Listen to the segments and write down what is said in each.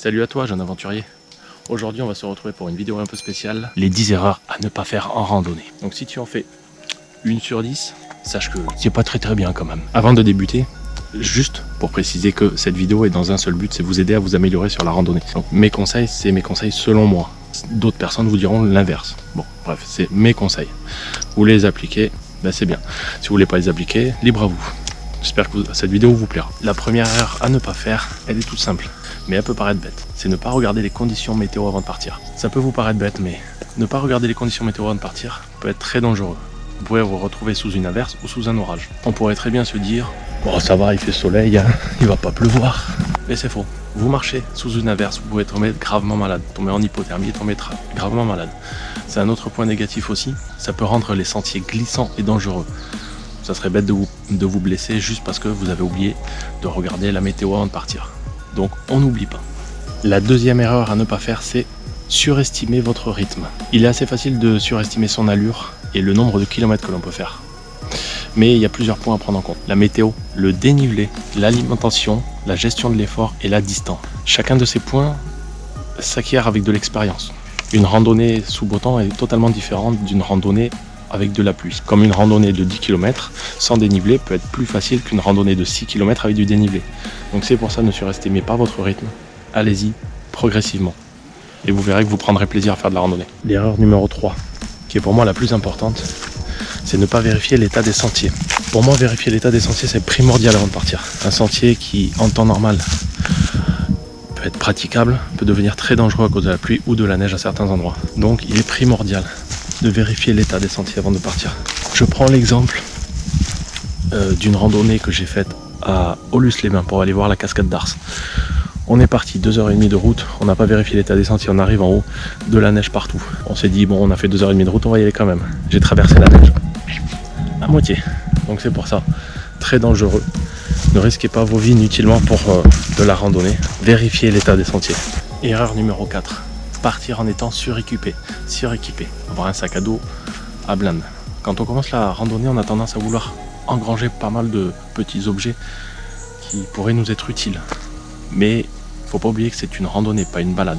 Salut à toi jeune aventurier. Aujourd'hui on va se retrouver pour une vidéo un peu spéciale. Les 10 erreurs à ne pas faire en randonnée. Donc si tu en fais une sur 10, sache que c'est pas très bien quand même. Avant de débuter, juste pour préciser que cette vidéo est dans un seul but, c'est vous aider à vous améliorer sur la randonnée. Donc mes conseils, c'est mes conseils selon moi. D'autres personnes vous diront l'inverse. Bon bref, c'est mes conseils. Vous les appliquez, ben c'est bien. Si vous voulez pas les appliquer, libre à vous. J'espère que cette vidéo vous plaira. La première erreur à ne pas faire, elle est toute simple, mais elle peut paraître bête. C'est ne pas regarder les conditions météo avant de partir. Ça peut vous paraître bête, mais ne pas regarder les conditions météo avant de partir peut être très dangereux. Vous pouvez vous retrouver sous une averse ou sous un orage. On pourrait très bien se dire, bon ça va, il fait soleil, hein, il va pas pleuvoir. Mais c'est faux. Vous marchez sous une averse, vous pouvez tomber gravement malade, tomber en hypothermie et tomber gravement malade. C'est un autre point négatif aussi, ça peut rendre les sentiers glissants et dangereux. Ça serait bête de vous blesser juste parce que vous avez oublié de regarder la météo avant de partir. Donc on n'oublie pas. La deuxième erreur à ne pas faire, c'est surestimer votre rythme. Il est assez facile de surestimer son allure et le nombre de kilomètres que l'on peut faire. Mais il y a plusieurs points à prendre en compte. La météo, le dénivelé, l'alimentation, la gestion de l'effort et la distance. Chacun de ces points s'acquiert avec de l'expérience. Une randonnée sous beau temps est totalement différente d'une randonnée avec de la pluie. Comme une randonnée de 10 km sans dénivelé peut être plus facile qu'une randonnée de 6 km avec du dénivelé. Donc c'est pour ça, ne surestimez pas votre rythme. Allez-y progressivement. Et vous verrez que vous prendrez plaisir à faire de la randonnée. L'erreur numéro 3, qui est pour moi la plus importante, c'est ne pas vérifier l'état des sentiers. Pour moi, vérifier l'état des sentiers, c'est primordial avant de partir. Un sentier qui, en temps normal, peut être praticable, peut devenir très dangereux à cause de la pluie ou de la neige à certains endroits. Donc il est primordial de vérifier l'état des sentiers avant de partir. Je prends l'exemple d'une randonnée que j'ai faite à Aulus-les-Bains pour aller voir la cascade d'Ars. On est parti 2h30 de route, on n'a pas vérifié l'état des sentiers, on arrive en haut, de la neige partout. On s'est dit bon, on a fait 2h30 de route, on va y aller quand même. J'ai traversé la neige à moitié. Donc c'est pour ça, très dangereux. Ne risquez pas vos vies inutilement pour de la randonnée. Vérifiez l'état des sentiers. Erreur numéro 4. Partir en étant suréquipé, avoir un sac à dos à blinde. Quand on commence la randonnée, on a tendance à vouloir engranger pas mal de petits objets qui pourraient nous être utiles. Mais faut pas oublier que c'est une randonnée, pas une balade.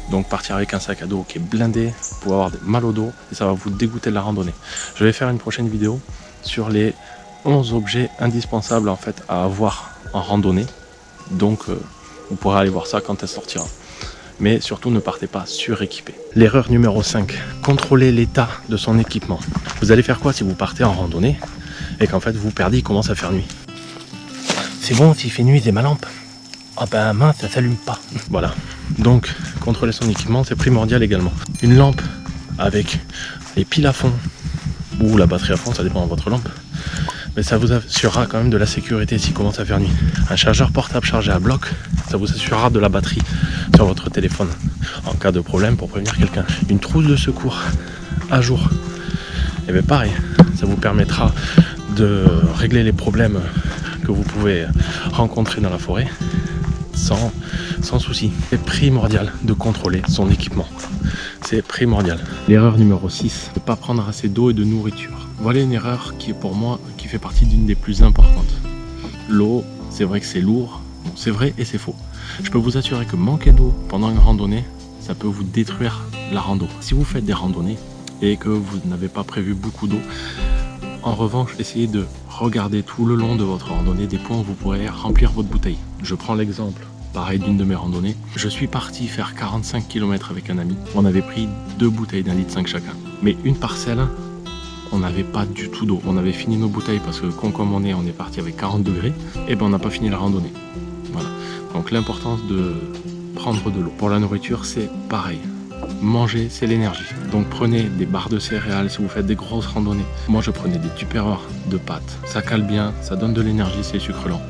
Donc partir avec un sac à dos qui est blindé, vous pouvez avoir mal au dos et ça va vous dégoûter de la randonnée. Je vais faire une prochaine vidéo sur les 11 objets indispensables en fait à avoir en randonnée. Donc vous pourrez aller voir ça quand elle sortira. Mais surtout ne partez pas suréquipé. L'erreur numéro 5, contrôlez l'état de son équipement. Vous allez faire quoi si vous partez en randonnée et qu'en fait vous perdez, il commence à faire nuit? C'est bon, s'il fait nuit, c'est ma lampe. Ah ben mince, ça s'allume pas. Voilà, donc contrôler son équipement, c'est primordial également. Une lampe avec les piles à fond ou la batterie à fond, ça dépend de votre lampe. Mais ça vous assurera quand même de la sécurité s'il commence à faire nuit. Un chargeur portable chargé à bloc, ça vous assurera de la batterie sur votre téléphone en cas de problème pour prévenir quelqu'un. Une trousse de secours à jour, et bien pareil, ça vous permettra de régler les problèmes que vous pouvez rencontrer dans la forêt sans souci. C'est primordial de contrôler son équipement. C'est primordial. L'erreur numéro 6, ne pas prendre assez d'eau et de nourriture. Voilà une erreur qui est pour moi, qui fait partie d'une des plus importantes. L'eau, c'est vrai que c'est lourd, bon, c'est vrai et c'est faux. Je peux vous assurer que manquer d'eau pendant une randonnée, ça peut vous détruire la rando. Si vous faites des randonnées et que vous n'avez pas prévu beaucoup d'eau, en revanche, essayez de regarder tout le long de votre randonnée des points où vous pourrez remplir votre bouteille. Je prends l'exemple pareil d'une de mes randonnées. Je suis parti faire 45 km avec un ami. On avait pris 2 bouteilles d'1,5 litre chacun. Mais une parcelle, on n'avait pas du tout d'eau. On avait fini nos bouteilles parce que comme on est parti avec 40 degrés, et ben on n'a pas fini la randonnée. Voilà. Donc l'importance de prendre de l'eau. Pour la nourriture, c'est pareil. Manger, c'est l'énergie. Donc prenez des barres de céréales si vous faites des grosses randonnées. Moi, je prenais des tupperwares de pâtes. Ça cale bien, ça donne de l'énergie, c'est sucre lent.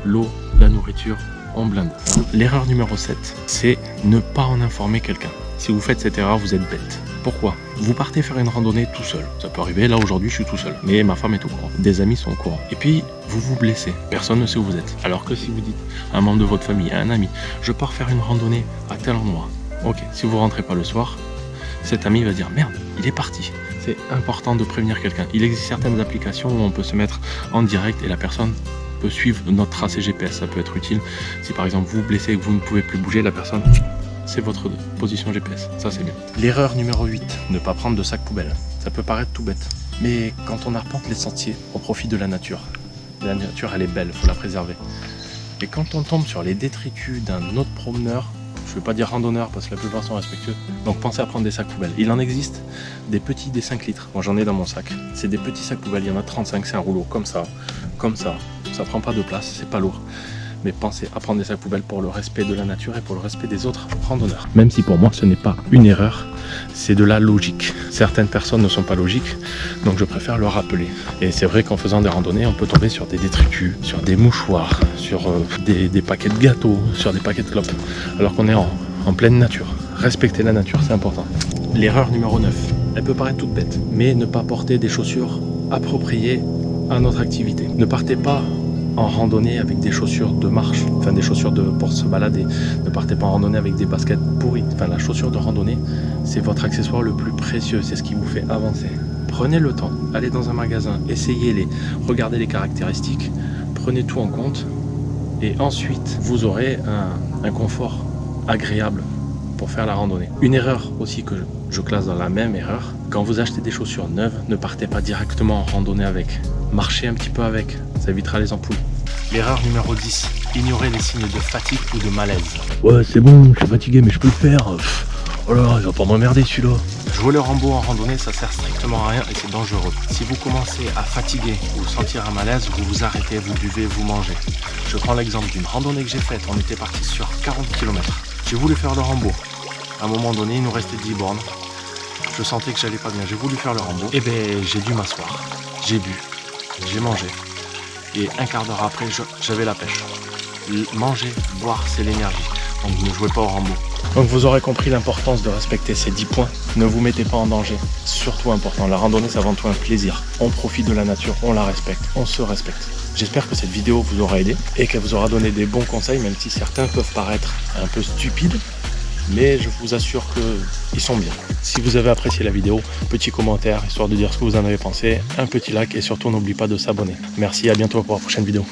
L'eau, la nourriture, on blinde. L'erreur numéro 7, c'est ne pas en informer quelqu'un. Si vous faites cette erreur, vous êtes bête. Pourquoi? Vous partez faire une randonnée tout seul. Ça peut arriver, là aujourd'hui je suis tout seul. Mais ma femme est au courant. Des amis sont au courant. Et puis, vous vous blessez. Personne ne sait où vous êtes. Alors que si vous dites à un membre de votre famille, à un ami, je pars faire une randonnée à tel endroit. Ok, si vous rentrez pas le soir, cet ami va dire merde, il est parti. C'est important de prévenir quelqu'un. Il existe certaines applications où on peut se mettre en direct et la personne peut suivre notre tracé GPS. Ça peut être utile si par exemple vous vous blessez et que vous ne pouvez plus bouger, la personne, c'est votre position GPS. Ça c'est bien. L'erreur numéro 8, ne pas prendre de sac poubelle. Ça peut paraître tout bête, mais quand on arpente les sentiers, on profite de la nature. La nature, elle est belle, il faut la préserver. Et quand on tombe sur les détritus d'un autre promeneur, je ne vais pas dire randonneur parce que la plupart sont respectueux, donc pensez à prendre des sacs poubelles. Il en existe des petits, des 5 litres. Moi j'en ai dans mon sac. C'est des petits sacs poubelles, il y en a 35, c'est un rouleau comme ça. Ça prend pas de place, c'est pas lourd. Mais pensez à prendre des sacs poubelles pour le respect de la nature et pour le respect des autres randonneurs. Même si pour moi ce n'est pas une erreur, c'est de la logique. Certaines personnes ne sont pas logiques, donc je préfère le rappeler. Et c'est vrai qu'en faisant des randonnées, on peut tomber sur des détritus, sur des mouchoirs, sur des paquets de gâteaux, sur des paquets de clopes, alors qu'on est en pleine nature. Respecter la nature, c'est important. L'erreur numéro 9, elle peut paraître toute bête, mais ne pas porter des chaussures appropriées à notre activité. Ne partez pas en randonnée avec des chaussures de marche, enfin des chaussures pour se balader. Ne partez pas en randonnée avec des baskets pourries. Enfin, la chaussure de randonnée, c'est votre accessoire le plus précieux, c'est ce qui vous fait avancer. Prenez le temps, allez dans un magasin, essayez-les, regardez les caractéristiques, prenez tout en compte et ensuite vous aurez un confort agréable pour faire la randonnée. Une erreur aussi que je classe dans la même erreur, quand vous achetez des chaussures neuves, ne partez pas directement en randonnée avec. Marchez un petit peu avec, ça évitera les ampoules. L'erreur numéro 10, ignorer les signes de fatigue ou de malaise. Ouais, c'est bon, je suis fatigué mais je peux le faire. Oh là, il va pas m'emmerder celui-là. Jouer le Rambo en randonnée, ça sert strictement à rien et c'est dangereux. Si vous commencez à fatiguer ou sentir un malaise, vous vous arrêtez, vous buvez, vous mangez. Je prends l'exemple d'une randonnée que j'ai faite, on était parti sur 40 km. J'ai voulu faire le Rambo. À un moment donné, il nous restait 10 bornes. Je sentais que j'allais pas bien. J'ai voulu faire le Rambo. Et ben, j'ai dû m'asseoir. J'ai bu. J'ai mangé. Et un quart d'heure après, j'avais la pêche. Manger, boire, c'est l'énergie. Donc ne jouez pas au Rambo. Donc vous aurez compris l'importance de respecter ces 10 points. Ne vous mettez pas en danger. Surtout important. La randonnée, c'est avant tout un plaisir. On profite de la nature, on la respecte, on se respecte. J'espère que cette vidéo vous aura aidé et qu'elle vous aura donné des bons conseils, même si certains peuvent paraître un peu stupides. Mais je vous assure qu'ils sont bien. Si vous avez apprécié la vidéo, petit commentaire, histoire de dire ce que vous en avez pensé, un petit like et surtout n'oubliez pas de s'abonner. Merci, à bientôt pour la prochaine vidéo.